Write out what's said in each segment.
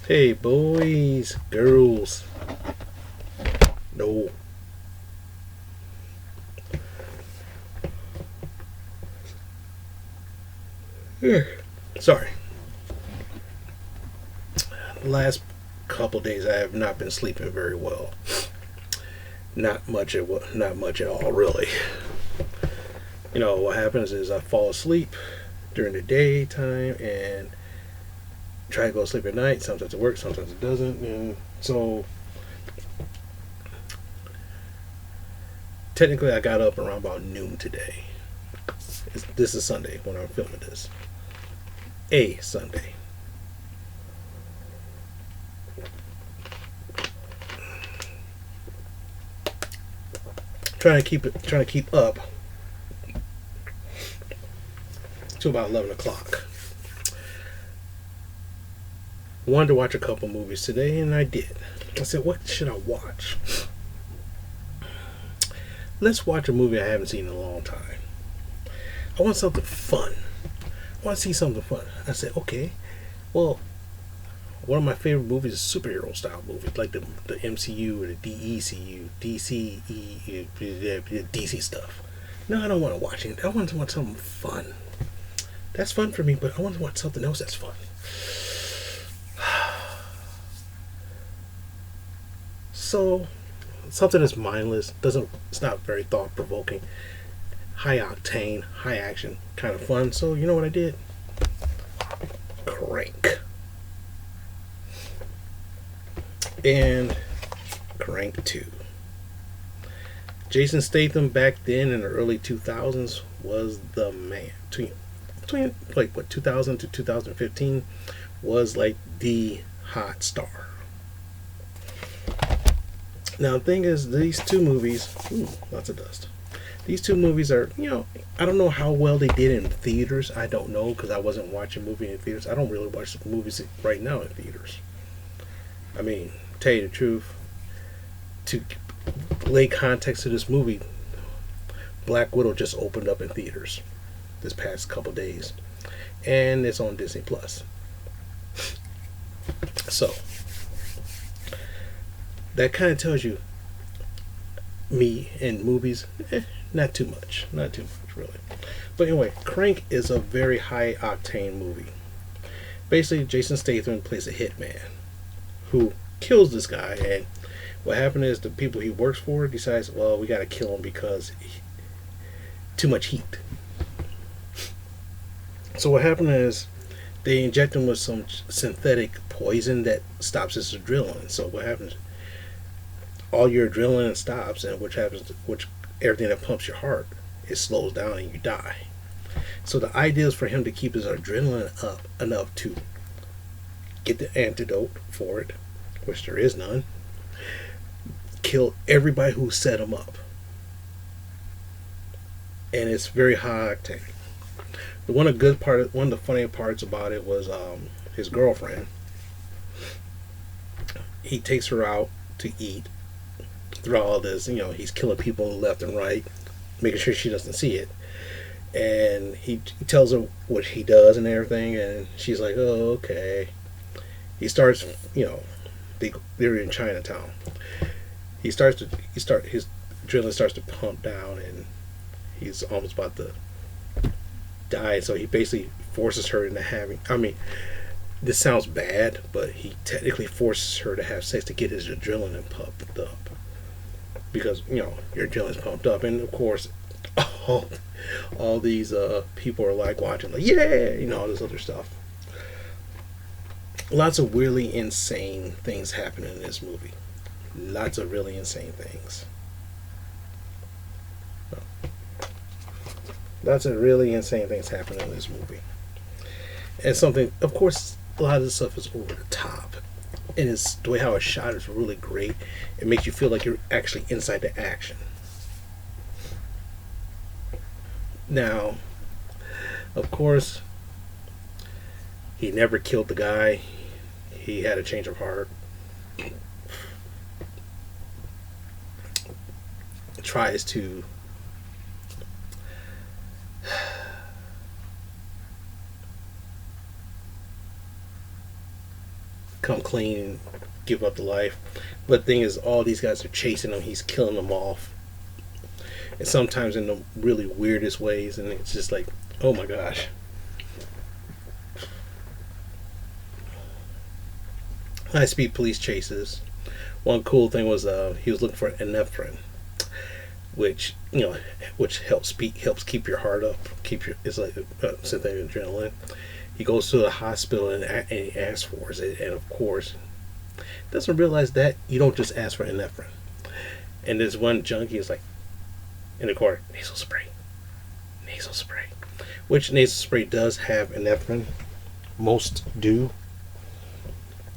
Hey, boys, girls. No. Sorry. Last couple days I have not been sleeping very well. Not much at all, really. What happens is I fall asleep during the daytime and try to go to sleep at night. Sometimes it works, sometimes it doesn't. And so technically I got up around about noon today. This is Sunday when I'm filming this. A Sunday. Trying to keep up to about 11 o'clock. Wanted to watch a couple movies today, and I did. I said, what should I watch? Let's watch a movie I haven't seen in a long time. I want something fun. I want to see something fun. I said, okay, well, one of my favorite movies is superhero style movies, like the MCU or the DECU, DCE, DC stuff. No, I don't want to watch it. I want to watch something fun. That's fun for me, but I want to watch something else that's fun. So, something that's mindless, it's not very thought provoking, high octane, high action, kind of fun. So, you know what I did? Crank. And Crank 2. Jason Statham back then in the early 2000s was the man. Between like what 2000 to 2015 was like the hot star. Now the thing is, these two movies, lots of dust. These two movies are, I don't know how well they did in theaters. I don't know because I wasn't watching movies in theaters. I don't really watch movies right now in theaters. I mean, tell you the truth, to lay context to this movie, Black Widow just opened up in theaters this past couple days, and it's on Disney Plus. So that kind of tells you me in movies, not too much really. But anyway, Crank is a very high octane movie. Basically, Jason Statham plays a hitman who kills this guy, and what happened is the people he works for decides, well, we got to kill him because too much heat. So what happened is they inject him with some synthetic poison that stops his adrenaline. So what happens? All your adrenaline stops, and which everything that pumps your heart, it slows down and you die. So the idea is for him to keep his adrenaline up enough to get the antidote for it, which there is none. Kill everybody who set him up, and it's very high octane. One of the funny parts about it was his girlfriend. He takes her out to eat. Through all this, he's killing people left and right, making sure she doesn't see it. And he tells her what he does and everything, and she's like, "Oh, okay." He starts, they're in Chinatown. His adrenaline starts to pump down, and he's almost about to die. So he basically forces her into having. I mean, this sounds bad, but he technically forces her to have sex to get his adrenaline pumped up. Because your adrenaline's pumped up, and of course, all these people are like watching, like, yeah, all this other stuff. Lots of really insane things happen in this movie. Lots of really insane things. Lots of really insane things happen in this movie. And something, of course, a lot of this stuff is over the top. And it's the way how it's shot is really great. It makes you feel like you're actually inside the action. Now, of course, he never killed the guy. He had a change of heart. Tries to come clean and give up the life. But the thing is, all these guys are chasing him. He's killing them off, and sometimes in the really weirdest ways. And it's just like, oh my gosh. High speed police chases. One cool thing was he was looking for epinephrine, which which helps keep your heart up, keep your it's like synthetic adrenaline. He goes to the hospital and he asks for it, and of course doesn't realize that you don't just ask for epinephrine. And this one junkie is like in the corner, nasal spray, which nasal spray does have epinephrine. Most do.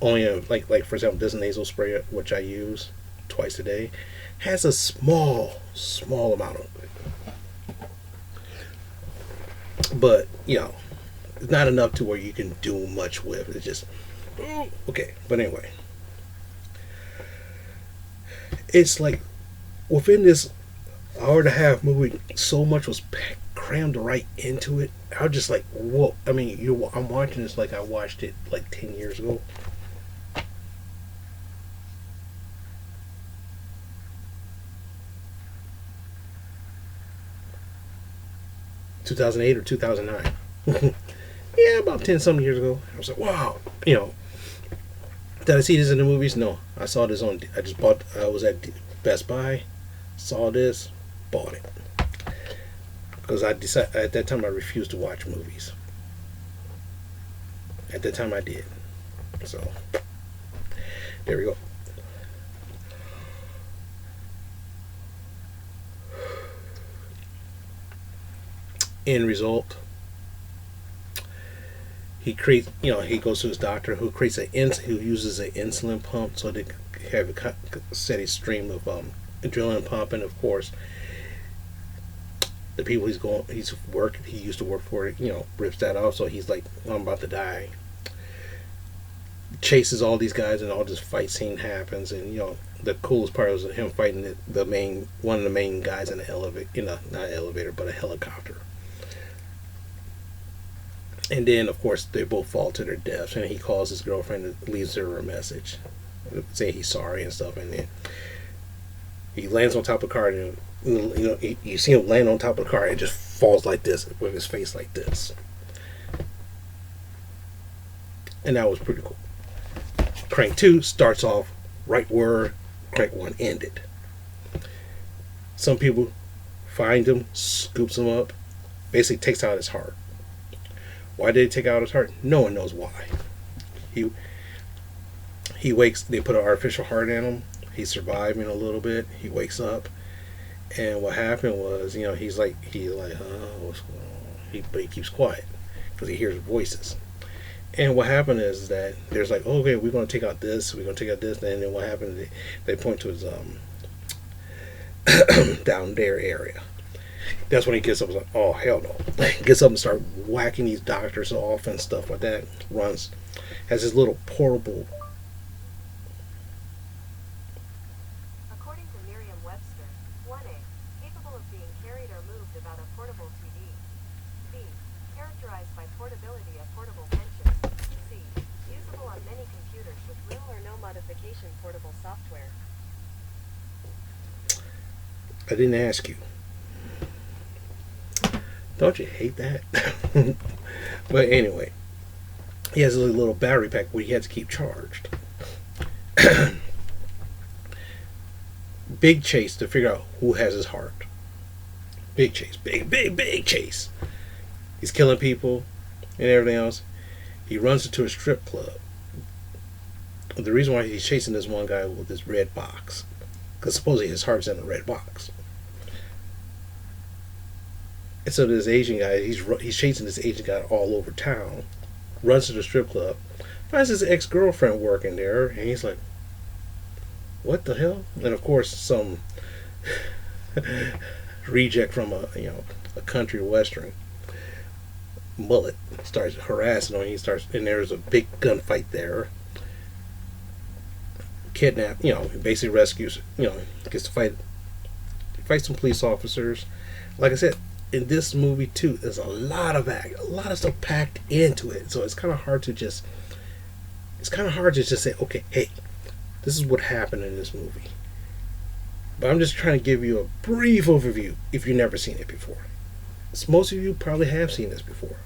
Only like for example, this nasal spray which I use twice a day has a small amount of it, but it's not enough to where you can do much with. It's just okay. But anyway, it's like within this hour and a half movie, so much was crammed right into it. I was just like, whoa. I mean, I'm watching this like I watched it like 10 years ago. 2008 or 2009. Yeah, about 10 something years ago. I was like, wow. Did I see this in the movies? No. I saw this I was at Best Buy, saw this, bought it. Because I decided, at that time I refused to watch movies. At that time I did. So, there we go. End result, he creates, he goes to his doctor who uses an insulin pump so they have a steady stream of adrenaline pumping. Of course, the people he used to work for, rips that off. So he's like, I'm about to die. Chases all these guys, and all this fight scene happens. And the coolest part was him fighting one of the main guys in the elevator, not elevator, but a helicopter. And then, of course, they both fall to their deaths, and he calls his girlfriend and leaves her a message, saying he's sorry and stuff. And then he lands on top of the car, and you see him land on top of the car, and just falls like this with his face like this. And that was pretty cool. Crank 2 starts off right where Crank 1 ended. Some people find him, scoops him up, basically takes out his heart. Why did they take out his heart? No one knows why. He wakes. They put an artificial heart in him. He's surviving a little bit. He wakes up, and what happened was, he's like, what's going on? But he keeps quiet because he hears voices. And what happened is that there's like, okay, we're going to take out this. We're going to take out this. And then what happened? They point to his down there area. That's when he gets up and like, oh hell no. Gets up and starts whacking these doctors off and stuff like that. Has his little portable. According to Merriam-Webster, 1A, capable of being carried or moved about a portable TV. B, characterized by portability of portable pensions. C, usable on many computers with little or no modification portable software. I didn't ask you. Don't you hate that? But anyway, he has a little battery pack where he has to keep charged. Big chase to figure out who has his heart. Big chase. Big chase. He's killing people and everything else. He runs into a strip club. The reason why he's chasing this one guy with this red box, because supposedly his heart's in a red box. And so this Asian guy, he's chasing this Asian guy all over town. Runs to the strip club, finds his ex-girlfriend working there, and he's like, "What the hell?" And of course, some reject from a country western mullet starts harassing him. And there's a big gunfight there. Kidnap, basically rescues, gets to fight some police officers. Like I said, in this movie too, there's a lot of stuff packed into it, so it's kind of hard to just it's kind of hard to just say, okay, hey, this is what happened in this movie. But I'm just trying to give you a brief overview if you've never seen it before. So most of you probably have seen this before.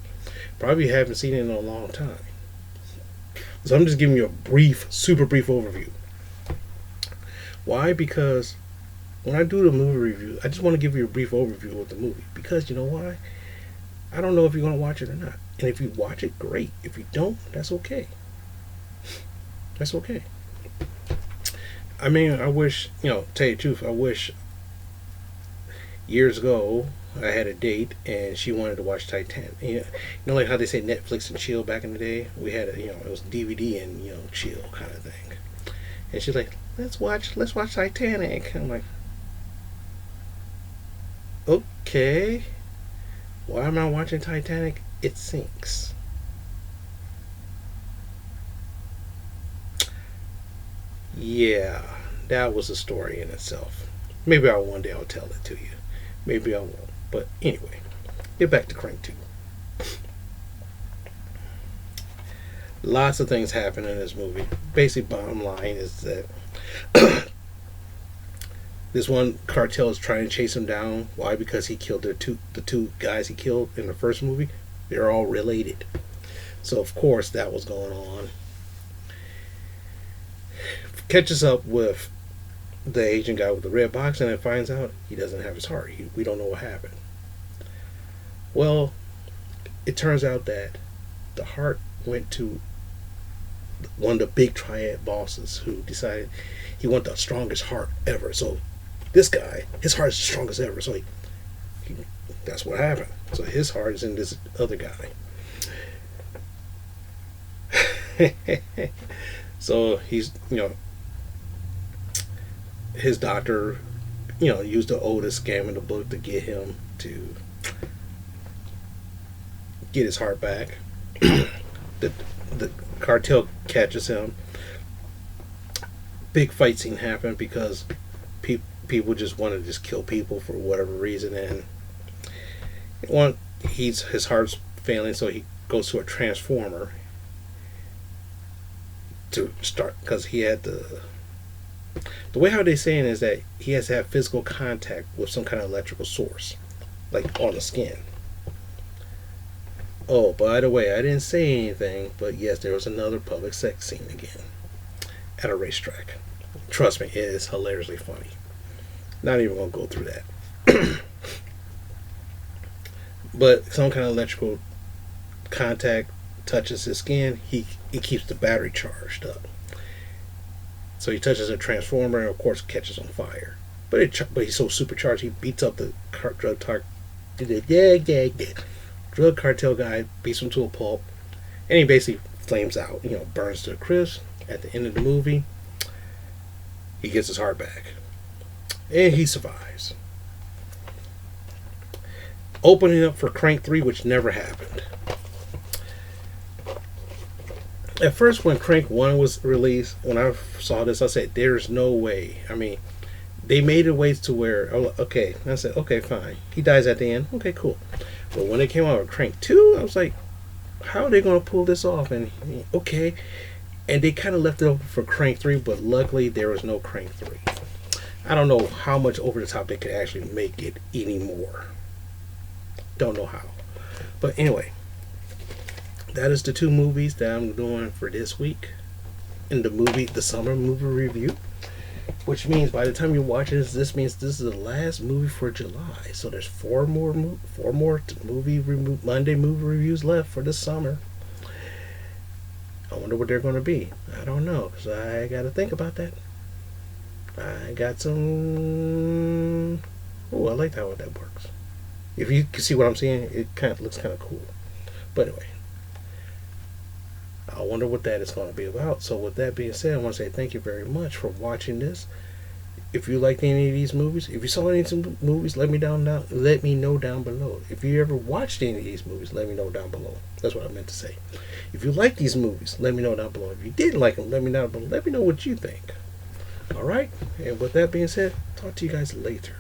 Probably haven't seen it in a long time. So I'm just giving you a brief, super brief overview. Why? Because when I do the movie review, I just want to give you a brief overview of the movie. Because you know why? I don't know if you're going to watch it or not. And if you watch it, great. If you don't, that's okay. That's okay. I mean, I wish, tell you the truth, I wish years ago I had a date and she wanted to watch Titanic. Like how they say Netflix and chill back in the day? We had it was DVD and, chill kind of thing. And she's like, let's watch Titanic. I'm like, okay. Why am I watching Titanic? It sinks. Yeah, that was a story in itself. Maybe one day I'll tell it to you. Maybe I won't. But anyway, get back to Crank 2. Lots of things happen in this movie. Basic bottom line is that this one cartel is trying to chase him down. Why? Because he killed the two guys he killed in the first movie. They're all related. So of course that was going on. Catches up with the Asian guy with the red box and then finds out he doesn't have his heart. We don't know what happened. Well, it turns out that the heart went to one of the big triad bosses who decided he wanted the strongest heart ever. So this guy, his heart is the strongest ever. So that's what happened. So his heart is in this other guy. So he's, his doctor, used the oldest scam in the book to get him to get his heart back. The cartel catches him. Big fight scene happened because people just want to just kill people for whatever reason, and his heart's failing, so he goes to a transformer to start, because he had the way how they're saying is that he has to have physical contact with some kind of electrical source, like on the skin. Oh, by the way, I didn't say anything, but yes, there was another public sex scene again at a racetrack. Trust me, it is hilariously funny. Not even gonna go through that. But some kind of electrical contact touches his skin. It keeps the battery charged up. So he touches a transformer and of course catches on fire. But he's so supercharged he beats up the drug cartel guy, beats him to a pulp, and he basically flames out, burns to a crisp. At the end of the movie, he gets his heart back. And he survives. Opening up for Crank 3, which never happened. At first, when Crank 1 was released, when I saw this, I said, there's no way. I mean, they made it ways to where, okay. I said, okay, fine. He dies at the end. Okay, cool. But when they came out with Crank 2, I was like, how are they going to pull this off? And, okay. And they kind of left it open for Crank 3, but luckily there was no Crank 3. I don't know how much over the top they could actually make it anymore. Don't know how. But anyway, that is the two movies that I'm doing for this week in the summer movie review. Which means by the time you're watching this means this is the last movie for July. So there's four more Monday movie reviews left for this summer. I wonder what they're going to be. I don't know, because I got to think about that. I got some... Oh, I like how that works. If you can see what I'm seeing, it kind of looks kind of cool. But anyway, I wonder what that is going to be about. So with that being said, I want to say thank you very much for watching this. If you liked any of these movies, if you saw any of these movies, let me know down below. If you ever watched any of these movies, let me know down below. That's what I meant to say. If you like these movies, let me know down below. If you didn't like them, let me know down below. Let me know what you think. Alright? And with that being said, talk to you guys later.